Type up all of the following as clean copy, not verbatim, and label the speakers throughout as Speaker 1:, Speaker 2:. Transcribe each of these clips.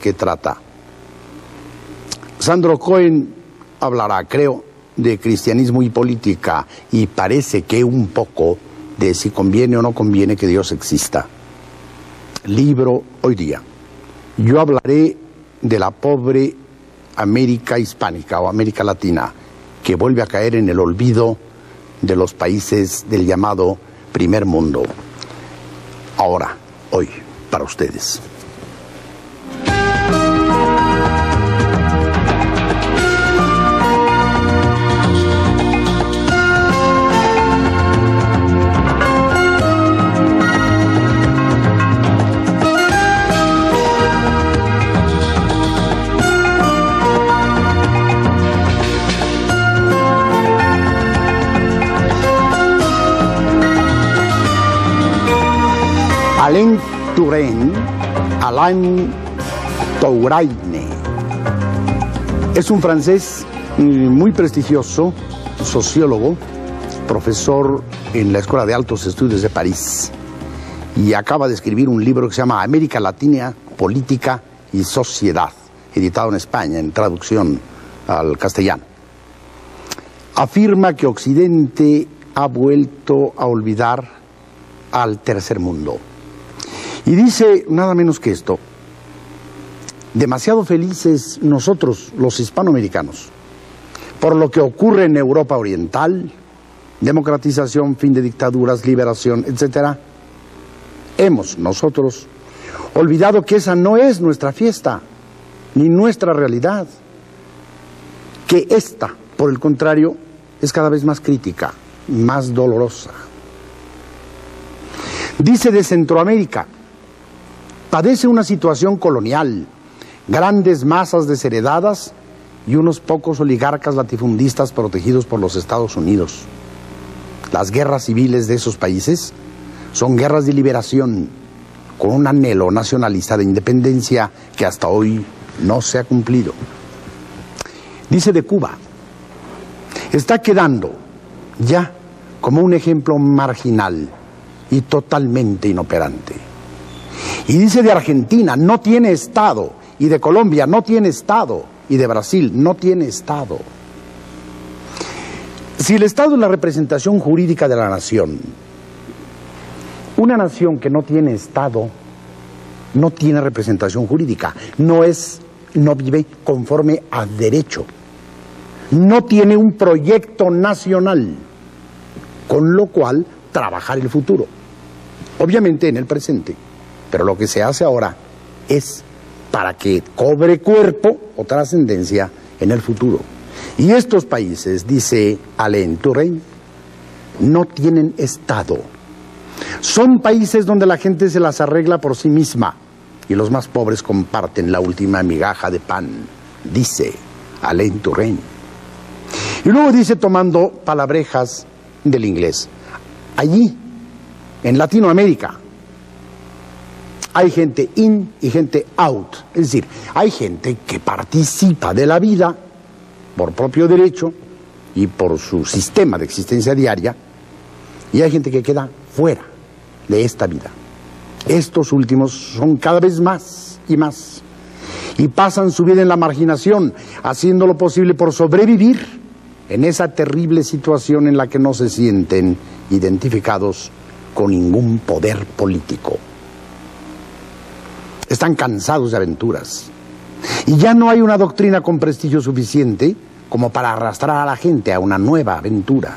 Speaker 1: qué trata. Sandro Cohen hablará, creo, de cristianismo y política, y parece que un poco de si conviene o no conviene que Dios exista. Libro hoy día. Yo hablaré de la pobre América hispánica o América Latina, que vuelve a caer en el olvido de los países del llamado primer mundo. Ahora, hoy, para ustedes. Alain Touraine es un francés muy prestigioso, sociólogo, profesor en la Escuela de Altos Estudios de París, y acaba de escribir un libro que se llama América Latina, Política y Sociedad, editado en España en traducción al castellano. Afirma que Occidente ha vuelto a olvidar al tercer mundo. Y dice nada menos que esto: demasiado felices nosotros, los hispanoamericanos, por lo que ocurre en Europa Oriental, democratización, fin de dictaduras, liberación, etc. Hemos nosotros olvidado que esa no es nuestra fiesta, ni nuestra realidad, que esta, por el contrario, es cada vez más crítica, más dolorosa. Dice de Centroamérica: padece una situación colonial, grandes masas desheredadas y unos pocos oligarcas latifundistas protegidos por los Estados Unidos. Las guerras civiles de esos países son guerras de liberación, con un anhelo nacionalista de independencia que hasta hoy no se ha cumplido. Dice de Cuba: está quedando ya como un ejemplo marginal y totalmente inoperante. Y dice de Argentina: no tiene Estado, y de Colombia: no tiene Estado, y de Brasil: no tiene Estado. Si el Estado es la representación jurídica de la nación, una nación que no tiene Estado no tiene representación jurídica, no vive conforme al derecho, no tiene un proyecto nacional, con lo cual trabajar el futuro, obviamente en el presente. Pero lo que se hace ahora es para que cobre cuerpo o trascendencia en el futuro. Y estos países, dice Alain Touraine, no tienen Estado. Son países donde la gente se las arregla por sí misma y los más pobres comparten la última migaja de pan, dice Alain Touraine. Y luego dice, tomando palabrejas del inglés: allí, en Latinoamérica, hay gente in y gente out. Es decir, hay gente que participa de la vida por propio derecho y por su sistema de existencia diaria, y hay gente que queda fuera de esta vida. Estos últimos son cada vez más y más, y pasan su vida en la marginación, haciendo lo posible por sobrevivir en esa terrible situación en la que no se sienten identificados con ningún poder político. Están cansados de aventuras, y ya no hay una doctrina con prestigio suficiente como para arrastrar a la gente a una nueva aventura.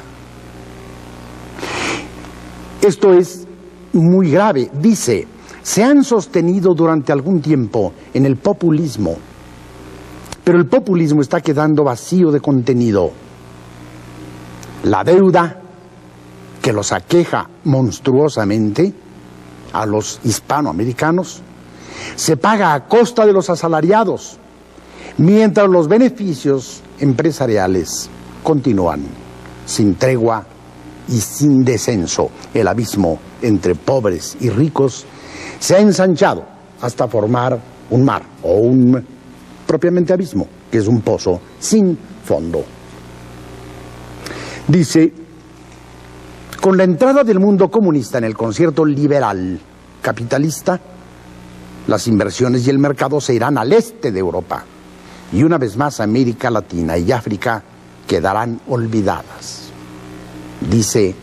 Speaker 1: Esto es muy grave. Dice: se han sostenido durante algún tiempo en el populismo, pero el populismo está quedando vacío de contenido. La deuda que los aqueja monstruosamente a los hispanoamericanos se paga a costa de los asalariados, mientras los beneficios empresariales continúan sin tregua y sin descenso. El abismo entre pobres y ricos se ha ensanchado hasta formar un mar, o un propiamente abismo, que es un pozo sin fondo. Dice: con la entrada del mundo comunista en el concierto liberal capitalista, Las inversiones y el mercado se irán al este de Europa. Y una vez más América Latina y África quedarán olvidadas, dice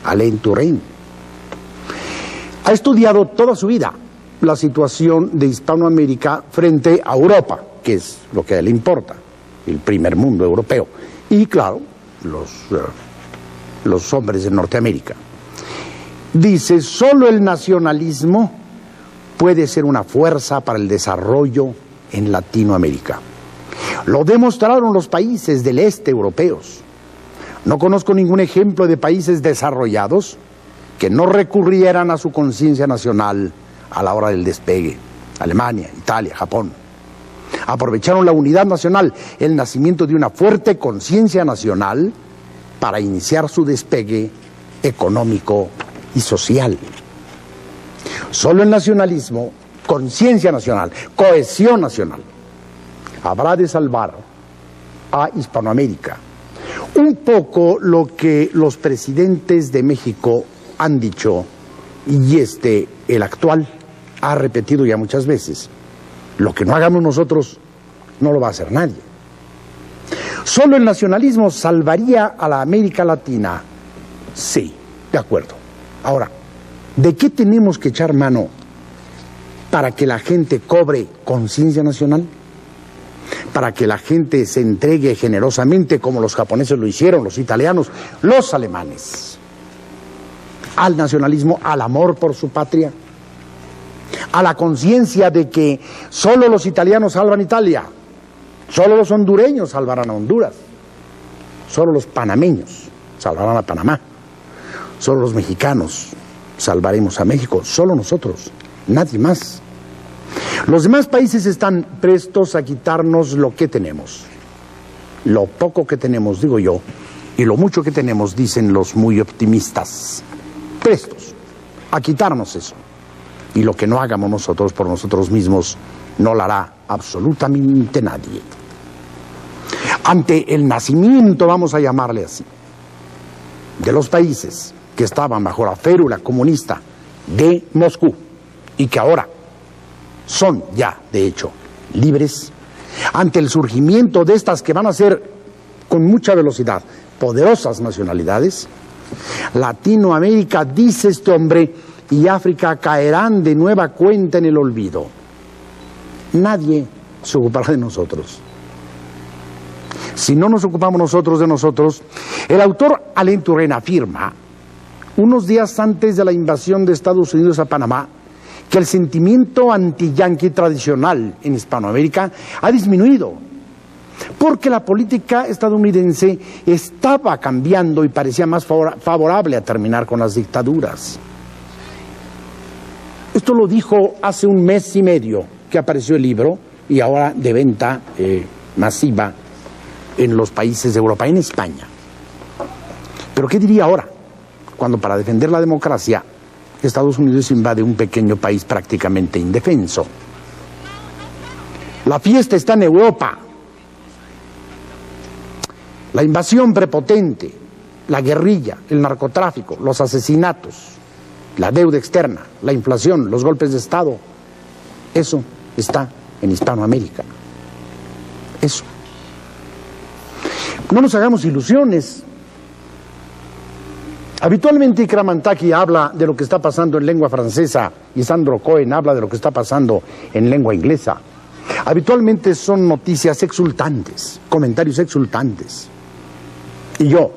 Speaker 1: Alain Touraine. Ha estudiado toda su vida la situación de Hispanoamérica frente a Europa, que es lo que a él le importa, el primer mundo europeo, y claro, los hombres de Norteamérica. Dice, solo el nacionalismo puede ser una fuerza para el desarrollo en Latinoamérica. Lo demostraron los países del este europeos. No conozco ningún ejemplo de países desarrollados que no recurrieran a su conciencia nacional a la hora del despegue. Alemania, Italia, Japón. Aprovecharon la unidad nacional, el nacimiento de una fuerte conciencia nacional para iniciar su despegue económico y social. Solo el nacionalismo, conciencia nacional, cohesión nacional, habrá de salvar a Hispanoamérica. Un poco lo que los presidentes de México han dicho, y el actual, ha repetido ya muchas veces. Lo que no hagamos nosotros, no lo va a hacer nadie. Solo el nacionalismo salvaría a la América Latina. Sí, de acuerdo. Ahora, ¿de qué tenemos que echar mano para que la gente cobre conciencia nacional? Para que la gente se entregue generosamente, como los japoneses lo hicieron, los italianos, los alemanes, al nacionalismo, al amor por su patria, a la conciencia de que solo los italianos salvan Italia, solo los hondureños salvarán a Honduras, solo los panameños salvarán a Panamá, solo los mexicanos salvaremos a México, solo nosotros, nadie más. Los demás países están prestos a quitarnos lo que tenemos, lo poco que tenemos, digo yo, y lo mucho que tenemos, dicen los muy optimistas, prestos a quitarnos eso. Y lo que no hagamos nosotros por nosotros mismos, no lo hará absolutamente nadie. Ante el nacimiento, vamos a llamarle así, de los países que estaban bajo la férula comunista de Moscú y que ahora son ya, de hecho, libres, ante el surgimiento de estas que van a ser con mucha velocidad poderosas nacionalidades, Latinoamérica, dice este hombre, y África caerán de nueva cuenta en el olvido. Nadie se ocupará de nosotros. Si no nos ocupamos nosotros de nosotros, el autor Alain Touraine afirma, unos días antes de la invasión de Estados Unidos a Panamá, que el sentimiento anti-yanqui tradicional en Hispanoamérica ha disminuido, porque la política estadounidense estaba cambiando y parecía más favorable a terminar con las dictaduras. Esto lo dijo hace un mes y medio que apareció el libro y ahora de venta masiva en los países de Europa, en España. Pero ¿qué diría ahora? Cuando para defender la democracia Estados Unidos invade un pequeño país prácticamente indefenso. La fiesta está en Europa. La invasión prepotente, la guerrilla, el narcotráfico, los asesinatos, la deuda externa, la inflación, los golpes de Estado, eso está en Hispanoamérica. Eso. No nos hagamos ilusiones. Habitualmente Ikram Antaki habla de lo que está pasando en lengua francesa y Sandro Cohen habla de lo que está pasando en lengua inglesa. Habitualmente son noticias exultantes, comentarios exultantes. Y yo,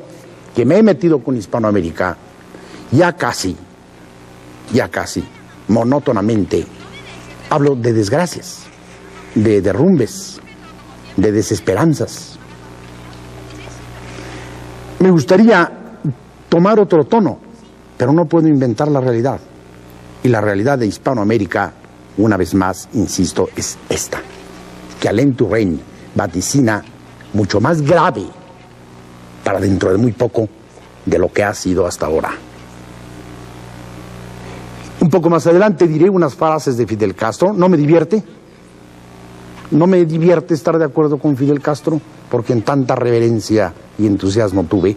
Speaker 1: que me he metido con Hispanoamérica, ya casi, monótonamente, hablo de desgracias, de derrumbes, de desesperanzas. Me gustaría tomar otro tono, pero no puedo inventar la realidad. Y la realidad de Hispanoamérica, una vez más, insisto, es esta, que Alain Touraine vaticina mucho más grave para dentro de muy poco de lo que ha sido hasta ahora. Un poco más adelante diré unas frases de Fidel Castro. No me divierte estar de acuerdo con Fidel Castro, porque en tanta reverencia y entusiasmo tuve.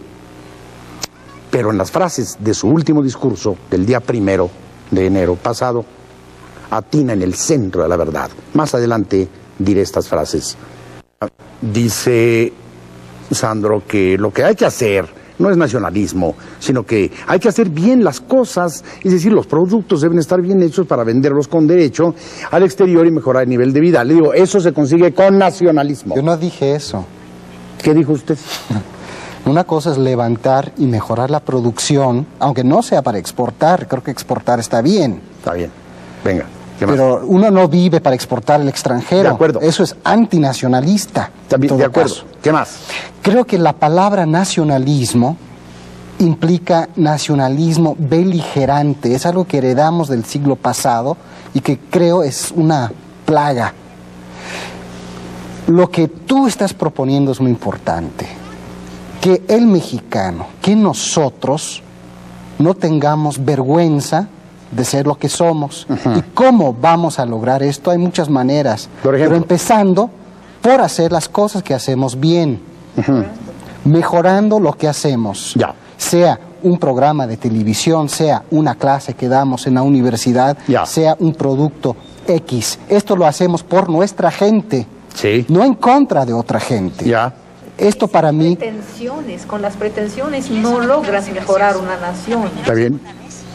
Speaker 1: Pero en las frases de su último discurso del día 1 de enero pasado, atina en el centro de la verdad. Más adelante diré estas frases. Dice Sandro que lo que hay que hacer no es nacionalismo, sino que hay que hacer bien las cosas, es decir, los productos deben estar bien hechos para venderlos con derecho al exterior y mejorar el nivel de vida. Le digo, eso se consigue con nacionalismo.
Speaker 2: Yo no dije eso.
Speaker 1: ¿Qué dijo usted?
Speaker 2: Una cosa es levantar y mejorar la producción, aunque no sea para exportar, creo que exportar está bien.
Speaker 1: Está bien, venga. ¿Qué más?
Speaker 2: Pero uno no vive para exportar al extranjero.
Speaker 1: De acuerdo.
Speaker 2: Eso es antinacionalista.
Speaker 1: También, de acuerdo.
Speaker 2: Caso.
Speaker 1: ¿Qué más?
Speaker 2: Creo que la palabra nacionalismo implica nacionalismo beligerante. Es algo que heredamos del siglo pasado y que creo es una plaga. Lo que tú estás proponiendo es muy importante. Que el mexicano, que nosotros no tengamos vergüenza de ser lo que somos. ¿Y cómo vamos a lograr esto? Hay muchas maneras,
Speaker 1: por ejemplo,
Speaker 2: pero empezando por hacer las cosas que hacemos bien, mejorando lo que hacemos,
Speaker 1: ya.
Speaker 2: Sea un programa de televisión, sea una clase que damos en la universidad,
Speaker 1: ya.
Speaker 2: Sea un producto X. Esto lo hacemos por nuestra gente,
Speaker 1: sí,
Speaker 2: no en contra de otra gente.
Speaker 1: Ya.
Speaker 2: Esto para mí...
Speaker 3: Con las pretensiones no logras mejorar una nación.
Speaker 1: Está bien.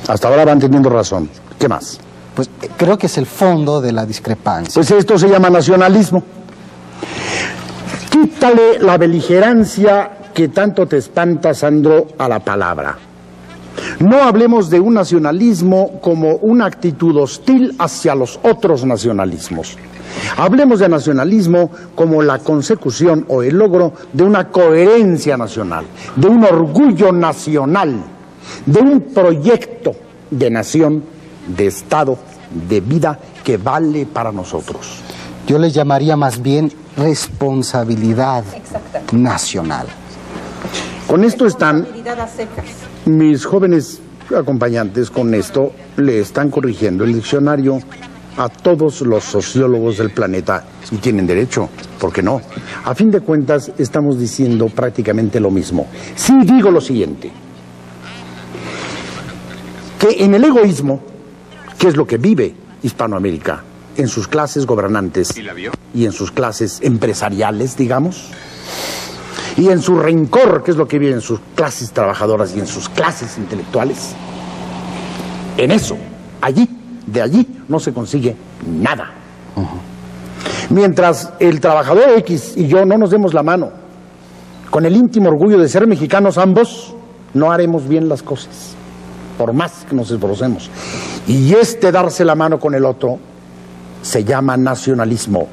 Speaker 1: Hasta ahora van teniendo razón. ¿Qué más?
Speaker 2: Pues creo que es el fondo de la discrepancia.
Speaker 1: Pues esto se llama nacionalismo. Quítale la beligerancia que tanto te espanta, Sandro, a la palabra. No hablemos de un nacionalismo como una actitud hostil hacia los otros nacionalismos. Hablemos de nacionalismo como la consecución o el logro de una coherencia nacional, de un orgullo nacional, de un proyecto de nación, de Estado, de vida que vale para nosotros.
Speaker 2: Yo le llamaría más bien responsabilidad nacional.
Speaker 1: Con esto están mis jóvenes acompañantes, con esto le están corrigiendo el diccionario a todos los sociólogos del planeta y tienen derecho, ¿por qué no? A fin de cuentas estamos diciendo prácticamente lo mismo. Sí digo lo siguiente, que en el egoísmo, que es lo que vive Hispanoamérica, en sus clases gobernantes y en sus clases empresariales, digamos, y en su rencor, que es lo que vive en sus clases trabajadoras y en sus clases intelectuales, en eso, allí, de allí no se consigue nada. Mientras el trabajador X y yo no nos demos la mano, con el íntimo orgullo de ser mexicanos ambos, no haremos bien las cosas, por más que nos esforcemos. Y este darse la mano con el otro se llama nacionalismo.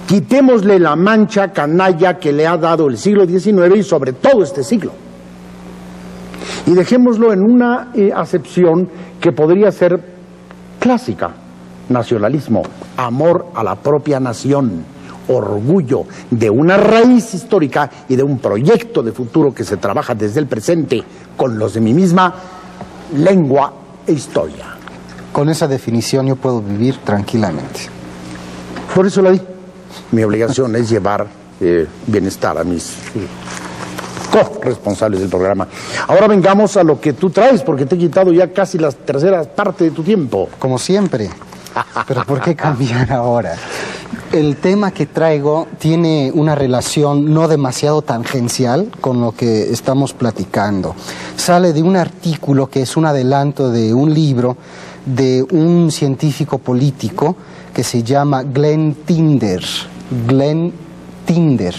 Speaker 1: Quitémosle la mancha canalla que le ha dado el siglo XIX y sobre todo este siglo. Y dejémoslo en una acepción que podría ser clásica. Nacionalismo, amor a la propia nación, orgullo de una raíz histórica y de un proyecto de futuro que se trabaja desde el presente con los de mi misma lengua e historia.
Speaker 2: Con esa definición yo puedo vivir tranquilamente.
Speaker 1: Por eso la di. Mi obligación es llevar bienestar a mis corresponsables del programa. Ahora vengamos a lo que tú traes, porque te he quitado ya casi la tercera parte de tu tiempo.
Speaker 2: Como siempre. Pero ¿por qué cambiar ahora? El tema que traigo tiene una relación no demasiado tangencial con lo que estamos platicando. Sale de un artículo que es un adelanto de un libro de un científico político que se llama Glenn Tinder. Glenn Tinder.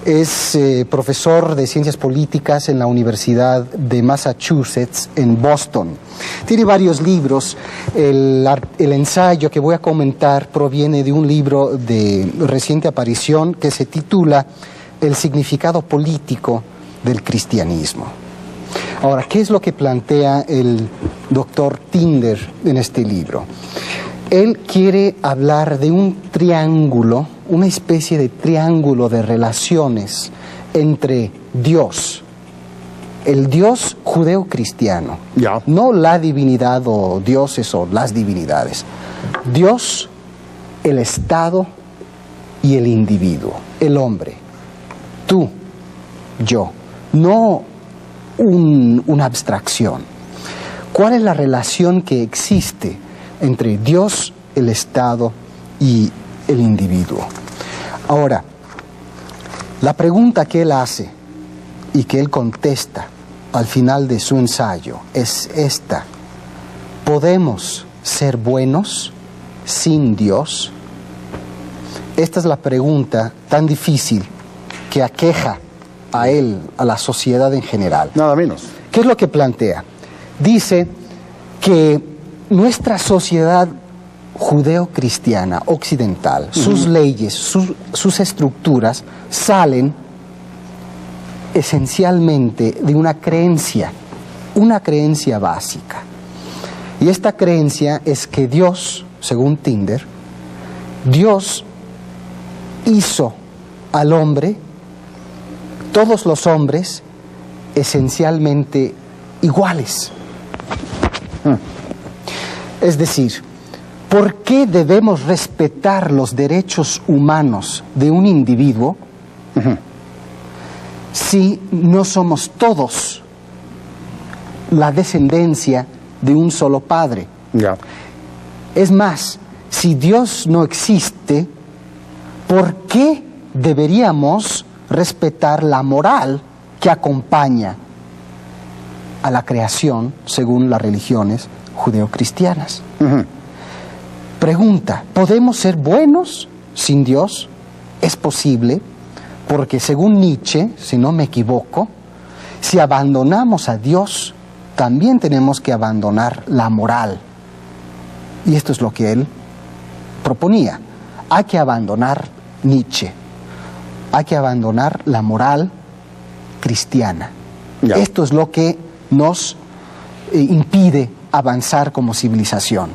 Speaker 2: Es profesor de ciencias políticas en la Universidad de Massachusetts en Boston. Tiene varios libros. El ensayo que voy a comentar proviene de un libro de reciente aparición que se titula El significado político del cristianismo. Ahora, ¿qué es lo que plantea el doctor Tinder en este libro? Él quiere hablar de un triángulo, una especie de triángulo de relaciones entre Dios, el Dios judeo-cristiano, no la divinidad o dioses o las divinidades, Dios, el Estado y el individuo, el hombre, tú, yo, no una abstracción. ¿Cuál es la relación que existe entre Dios, el Estado y el individuo? Ahora, la pregunta que él hace y que él contesta al final de su ensayo es esta: ¿podemos ser buenos sin Dios? Esta es la pregunta tan difícil que aqueja a él, a la sociedad en general.
Speaker 1: Nada menos.
Speaker 2: ¿Qué es lo que plantea? Dice que nuestra sociedad judeo-cristiana occidental, sus leyes, sus estructuras salen esencialmente de una creencia básica. Y esta creencia es que Dios, según Tinder, Dios hizo al hombre, todos los hombres, esencialmente iguales. Es decir, ¿por qué debemos respetar los derechos humanos de un individuo si no somos todos la descendencia de un solo padre?
Speaker 1: Ya.
Speaker 2: Es más, si Dios no existe, ¿por qué deberíamos respetar la moral que acompaña a la creación según las religiones judeocristianas? Pregunta: ¿podemos ser buenos sin Dios? Es posible, porque según Nietzsche, si no me equivoco, si abandonamos a Dios, también tenemos que abandonar la moral. Y esto es lo que él proponía. Hay que abandonar Nietzsche, hay que abandonar la moral cristiana.
Speaker 1: Ya.
Speaker 2: Esto es lo que nos impide avanzar como civilización.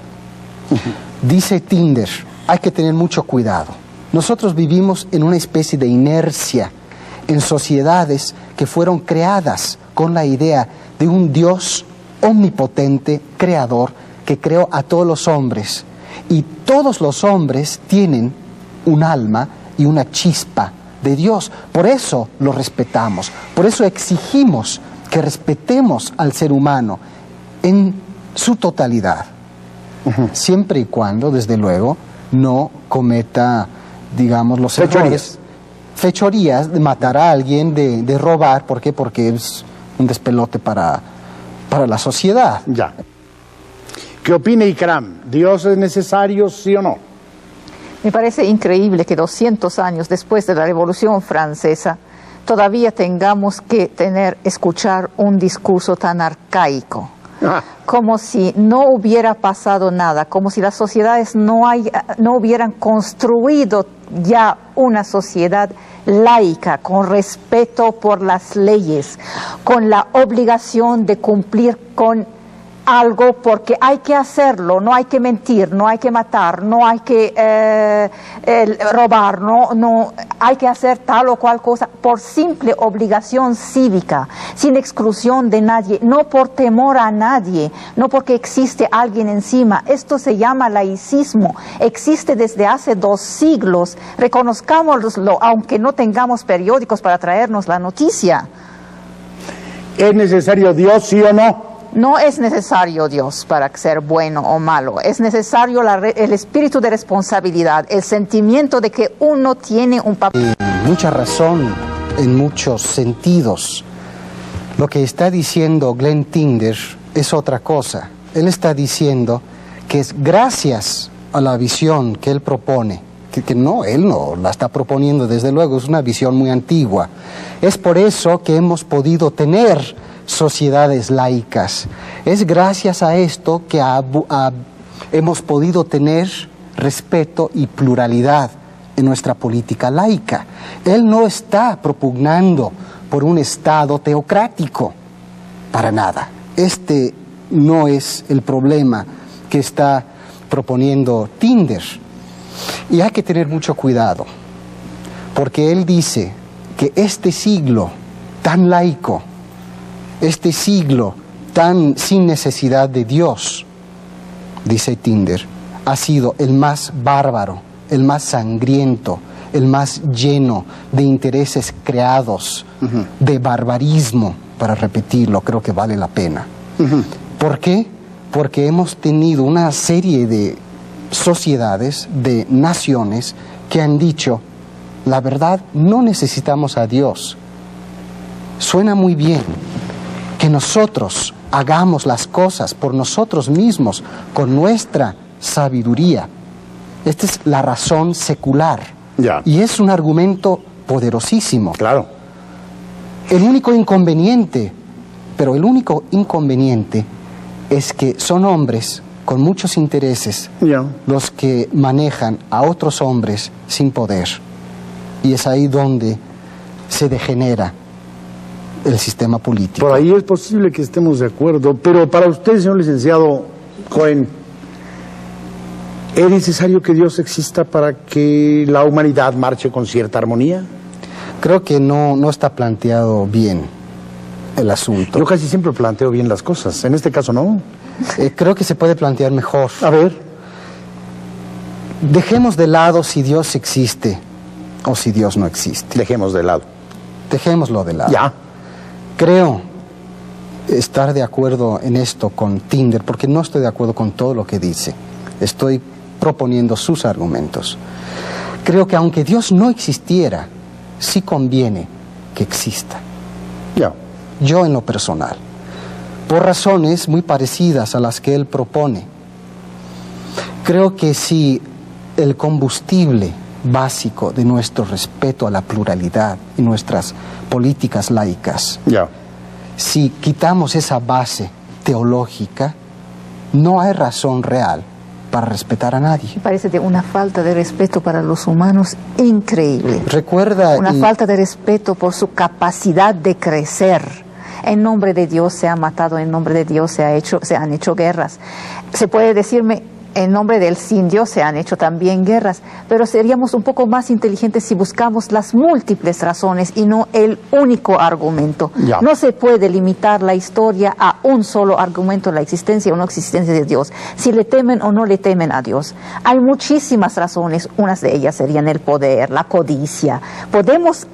Speaker 2: Dice Tinder, hay que tener mucho cuidado. Nosotros vivimos en una especie de inercia en sociedades que fueron creadas con la idea de un Dios omnipotente, creador, que creó a todos los hombres. Y todos los hombres tienen un alma y una chispa de Dios. Por eso lo respetamos, por eso exigimos que respetemos al ser humano en su totalidad, siempre y cuando, desde luego, no cometa, digamos, los errores, fechorías de matar a alguien, de robar. ¿Por qué? Porque es un despelote para la sociedad.
Speaker 1: Ya. ¿Qué opina Ikram? ¿Dios es necesario, sí o no?
Speaker 3: Me parece increíble que 200 años después de la Revolución Francesa todavía tengamos que escuchar un discurso tan arcaico, como si no hubiera pasado nada, como si las sociedades no hubieran construido ya una sociedad laica, con respeto por las leyes, con la obligación de cumplir con algo porque hay que hacerlo, no hay que mentir, no hay que matar, no hay que robar, no hay que hacer tal o cual cosa por simple obligación cívica, sin exclusión de nadie, no por temor a nadie, no porque existe alguien encima. Esto se llama laicismo, existe desde hace 2 siglos, reconozcámoslo aunque no tengamos periódicos para traernos la noticia.
Speaker 1: ¿Es necesario Dios, sí o no?
Speaker 3: No es necesario Dios para ser bueno o malo, es necesario el espíritu de responsabilidad, el sentimiento de que uno tiene un papel.
Speaker 2: Mucha razón en muchos sentidos. Lo que está diciendo Glenn Tinder es otra cosa. Él está diciendo que es gracias a la visión que él propone, que no, él no la está proponiendo, desde luego, es una visión muy antigua. Es por eso que hemos podido tener sociedades laicas. Es gracias a esto que hemos podido tener respeto y pluralidad en nuestra política laica. Él no está propugnando por un Estado teocrático, para nada. Este no es el problema que está proponiendo Tinder. Y hay que tener mucho cuidado, porque él dice que este siglo tan laico, este siglo tan sin necesidad de Dios, dice Tinder, ha sido el más bárbaro, el más sangriento, el más lleno de intereses creados, de barbarismo, para repetirlo, creo que vale la pena. ¿Por qué? Porque hemos tenido una serie de sociedades, de naciones, que han dicho, la verdad, no necesitamos a Dios. Suena muy bien que nosotros hagamos las cosas por nosotros mismos, con nuestra sabiduría. Esta es la razón secular.
Speaker 1: Ya.
Speaker 2: Y es un argumento poderosísimo.
Speaker 1: Claro.
Speaker 2: El único inconveniente es que son hombres con muchos intereses
Speaker 1: Ya.
Speaker 2: los que manejan a otros hombres sin poder. Y es ahí donde se degenera el sistema político.
Speaker 1: Por ahí es posible que estemos de acuerdo, pero para usted, señor licenciado Cohen, ¿es necesario que Dios exista para que la humanidad marche con cierta armonía?
Speaker 2: Creo que no está planteado bien el asunto.
Speaker 1: Yo casi siempre planteo bien las cosas, en este caso no.
Speaker 2: Creo que se puede plantear mejor.
Speaker 1: A ver.
Speaker 2: Dejemos de lado si Dios existe o si Dios no existe.
Speaker 1: Dejemos de lado.
Speaker 2: Dejémoslo de lado.
Speaker 1: Ya.
Speaker 2: Creo estar de acuerdo en esto con Tinder, porque no estoy de acuerdo con todo lo que dice. Estoy proponiendo sus argumentos. Creo que aunque Dios no existiera, sí conviene que exista.
Speaker 1: Ya.
Speaker 2: Yo en lo personal, por razones muy parecidas a las que él propone. Creo que si el combustible básico de nuestro respeto a la pluralidad y nuestras políticas laicas,
Speaker 1: Ya.
Speaker 2: si quitamos esa base teológica, no hay razón real para respetar a nadie.
Speaker 3: Me parece de una falta de respeto para los humanos increíble.
Speaker 2: Recuerda...
Speaker 3: Una falta de respeto por su capacidad de crecer. En nombre de Dios se ha matado, en nombre de Dios se han hecho guerras. Se puede decirme, en nombre del sin Dios se han hecho también guerras, pero seríamos un poco más inteligentes si buscamos las múltiples razones y no el único argumento.
Speaker 1: Ya.
Speaker 3: No se puede limitar la historia a un solo argumento, la existencia o no existencia de Dios, si le temen o no le temen a Dios. Hay muchísimas razones, unas de ellas serían el poder, la codicia. Podemos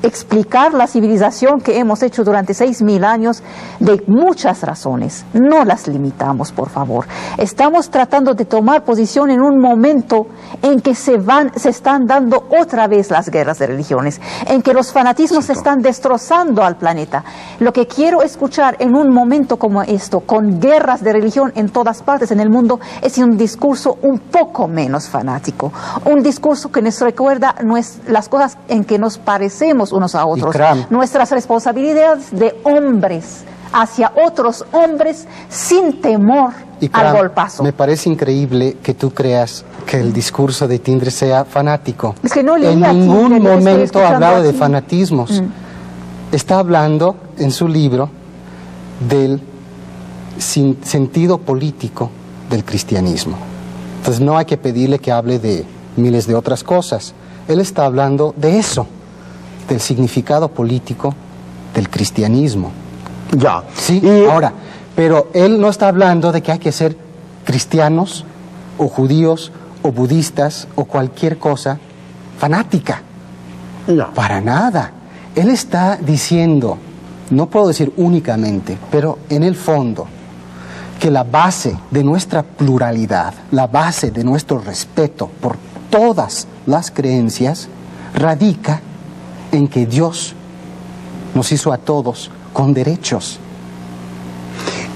Speaker 3: explicar la civilización que hemos hecho durante 6.000 años de muchas razones. No las limitamos, por favor. Estamos tratando de tomar posición en un momento en que se están dando otra vez las guerras de religiones, en que los fanatismos están destrozando al planeta. Lo que quiero escuchar en un momento como esto, con guerras de religión en todas partes en el mundo, es un discurso un poco menos fanático, un discurso que nos recuerda las cosas en que nos parecemos unos a otros, nuestras responsabilidades de hombres hacia otros hombres sin temor al golpazo.
Speaker 2: Me parece increíble que tú creas que el discurso de Tinder sea fanático.
Speaker 3: Es que no
Speaker 2: en ningún momento ha hablado de fanatismos. Está hablando en su libro del sentido político del cristianismo. Entonces no hay que pedirle que hable de miles de otras cosas. Él está hablando de eso, del significado político del cristianismo.
Speaker 1: Ya.
Speaker 2: Sí, ahora, pero él no está hablando de que hay que ser cristianos o judíos o budistas o cualquier cosa fanática.
Speaker 1: Ya.
Speaker 2: Para nada. Él está diciendo, no puedo decir únicamente, pero en el fondo, que la base de nuestra pluralidad, la base de nuestro respeto por todas las creencias, radica en que Dios nos hizo a todos con derechos.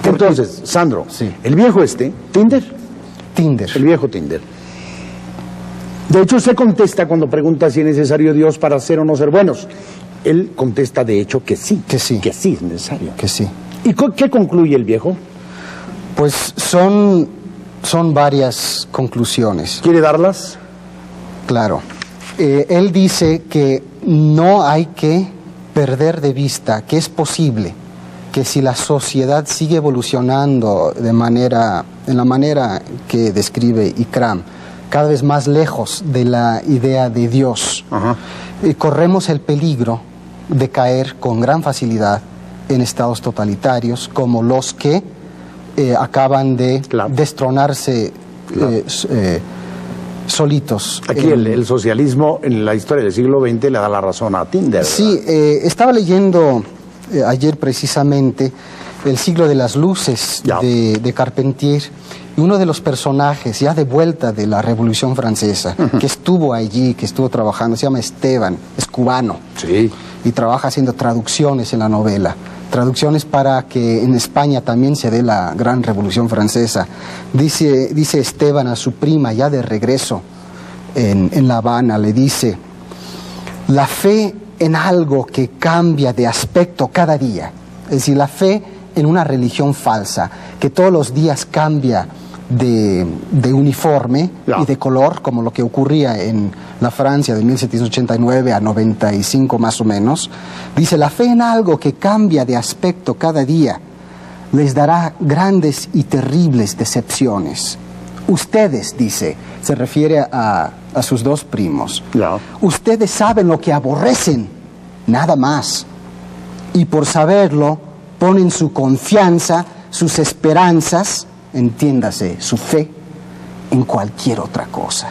Speaker 1: Entonces, Sandro,
Speaker 2: sí.
Speaker 1: El viejo Tinder. El viejo Tinder. De hecho, se contesta cuando pregunta si es necesario Dios para ser o no ser buenos. Él contesta, de hecho, que sí.
Speaker 2: Que sí.
Speaker 1: Que sí es necesario.
Speaker 2: Que sí.
Speaker 1: ¿Y qué concluye el viejo?
Speaker 2: Pues son varias conclusiones.
Speaker 1: ¿Quiere darlas?
Speaker 2: Claro. Él dice que no hay que perder de vista que es posible que si la sociedad sigue evolucionando en la manera que describe Ikram, cada vez más lejos de la idea de Dios, corremos el peligro de caer con gran facilidad en estados totalitarios como los que acaban de destronarse solitos.
Speaker 1: Aquí el socialismo en la historia del siglo XX le da la razón a Tinder, ¿verdad?
Speaker 2: Sí, estaba leyendo ayer precisamente El siglo de las luces de Carpentier. Y uno de los personajes ya de vuelta de la Revolución Francesa, que estuvo allí, que estuvo trabajando, se llama Esteban, es cubano.
Speaker 1: Sí.
Speaker 2: Y trabaja haciendo traducciones en la novela. Traducciones para que en España también se dé la gran Revolución Francesa. Dice Esteban a su prima, ya de regreso en La Habana, le dice: la fe en algo que cambia de aspecto cada día. Es decir, la fe en una religión falsa, que todos los días cambia de uniforme y de color, como lo que ocurría en la Francia de 1789 a 95 más o menos. Dice: la fe en algo que cambia de aspecto cada día les dará grandes y terribles decepciones. Ustedes, dice, se refiere a sus dos primos, ustedes saben lo que aborrecen, nada más, y por saberlo ponen su confianza, sus esperanzas, entiéndase, su fe, en cualquier otra cosa.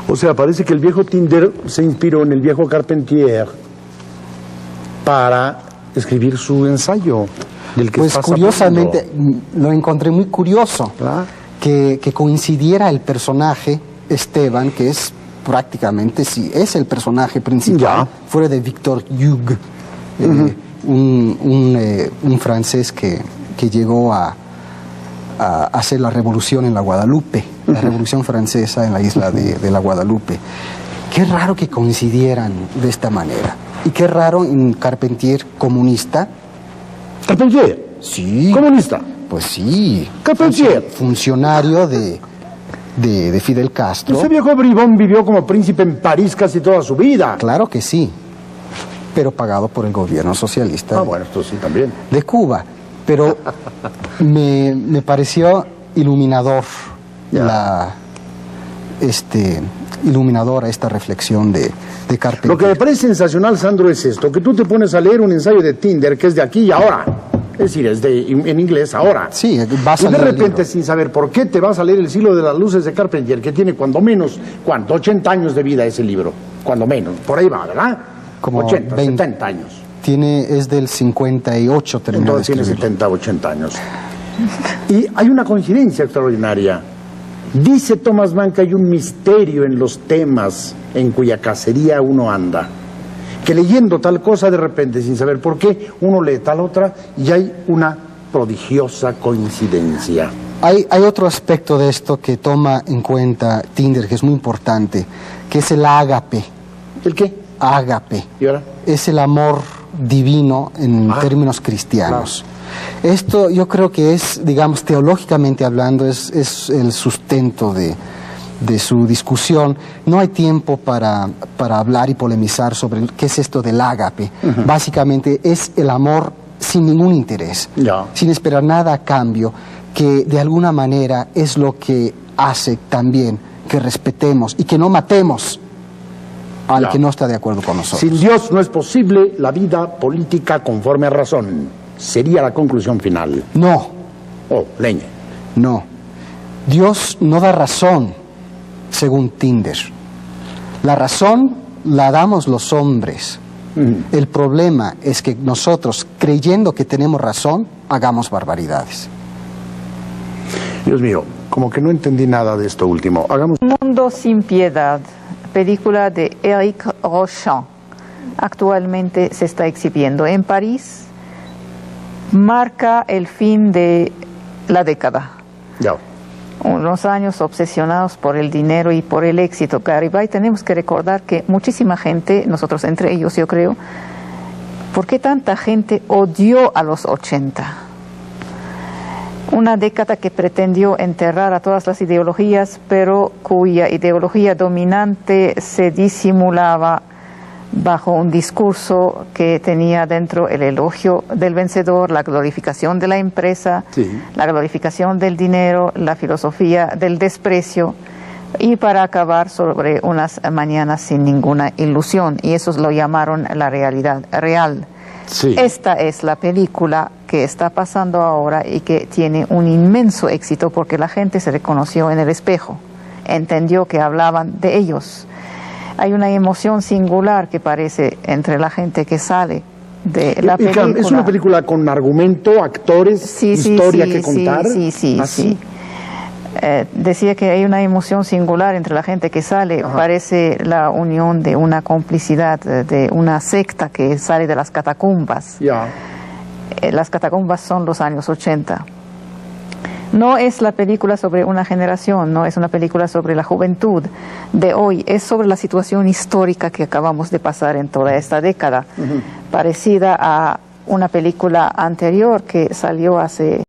Speaker 1: O sea, parece que el viejo Tinder se inspiró en el viejo Carpentier para escribir su ensayo, del que
Speaker 2: pues curiosamente lo encontré muy curioso, que coincidiera el personaje Esteban, que es prácticamente, sí, es el personaje principal, fuera de Victor Hugo, un francés que llegó a hacer la revolución en la Guadalupe, la revolución francesa en la isla de la Guadalupe. Qué raro que coincidieran de esta manera. Y qué raro en Carpentier comunista.
Speaker 1: ¿Carpentier?
Speaker 2: Sí.
Speaker 1: ¿Comunista?
Speaker 2: Pues sí.
Speaker 1: ¿Carpentier?
Speaker 2: Funcionario de Fidel Castro.
Speaker 1: Ese viejo bribón vivió como príncipe en París casi toda su vida.
Speaker 2: Claro que sí, pero pagado por el gobierno socialista.
Speaker 1: Bueno, esto sí también.
Speaker 2: De Cuba. Pero me pareció iluminador iluminadora esta reflexión de Carpentier.
Speaker 1: Lo que me parece sensacional, Sandro, es esto, que tú te pones a leer un ensayo de Tinder que es de aquí y ahora. Es decir, es en inglés ahora.
Speaker 2: Sí, vas
Speaker 1: y
Speaker 2: a
Speaker 1: de
Speaker 2: leer
Speaker 1: repente, sin saber por qué, te vas a leer El siglo de las luces de Carpentier, que tiene cuando menos, ¿cuánto? 80 años de vida ese libro. Cuando menos. Por ahí va, ¿verdad?
Speaker 2: Como
Speaker 1: 80,
Speaker 2: 20.
Speaker 1: 70 años.
Speaker 2: Es del 58, terminó de
Speaker 1: Entonces
Speaker 2: escribir.
Speaker 1: tiene 70, 80 años. Y hay una coincidencia extraordinaria. Dice Thomas Mann que hay un misterio en los temas en cuya cacería uno anda. Que leyendo tal cosa de repente, sin saber por qué, uno lee tal otra y hay una prodigiosa coincidencia.
Speaker 2: Hay otro aspecto de esto que toma en cuenta Tinder, que es muy importante, que es el ágape.
Speaker 1: ¿El qué?
Speaker 2: Ágape.
Speaker 1: ¿Y ahora?
Speaker 2: Es el amor divino en términos cristianos. Claro. Esto yo creo que es, digamos, teológicamente hablando, es el sustento de su discusión. No hay tiempo para hablar y polemizar sobre qué es esto del ágape. Básicamente es el amor sin ningún interés, sin esperar nada a cambio, que de alguna manera es lo que hace también que respetemos y que no matemos al que no está de acuerdo con nosotros.
Speaker 1: Sin Dios no es posible la vida política conforme a razón. Sería la conclusión final.
Speaker 2: No.
Speaker 1: Oh, leña.
Speaker 2: No. Dios no da razón, según Tinder. La razón la damos los hombres. El problema es que nosotros, creyendo que tenemos razón, hagamos barbaridades.
Speaker 1: Dios mío, como que no entendí nada de esto último. Hagamos...
Speaker 3: Mundo sin piedad, película de Éric Rochant. Actualmente se está exhibiendo en París. Marca el fin de la década. Unos años obsesionados por el dinero y por el éxito. Garibay, tenemos que recordar que muchísima gente, nosotros entre ellos yo creo, ¿por qué tanta gente odió a los 80? Una década que pretendió enterrar a todas las ideologías, pero cuya ideología dominante se disimulaba bajo un discurso que tenía dentro el elogio del vencedor, la glorificación de la empresa, la glorificación del dinero, la filosofía del desprecio, y para acabar sobre unas mañanas sin ninguna ilusión, y eso lo llamaron la realidad real. Esta es la película que está pasando ahora y que tiene un inmenso éxito porque la gente se reconoció en el espejo, entendió que hablaban de ellos. Hay una emoción singular que parece entre la gente que sale de la película.
Speaker 1: ¿Es una película con argumento, actores, historia que contar?
Speaker 3: Sí.
Speaker 1: ¿Así?
Speaker 3: Decía que hay una emoción singular entre la gente que sale.
Speaker 1: Ajá.
Speaker 3: Parece la unión de una complicidad, de una secta que sale de las catacumbas.
Speaker 1: Ya.
Speaker 3: Las catacumbas son los años 80. No es la película sobre una generación, no es una película sobre la juventud de hoy, es sobre la situación histórica que acabamos de pasar en toda esta década, parecida a una película anterior que salió hace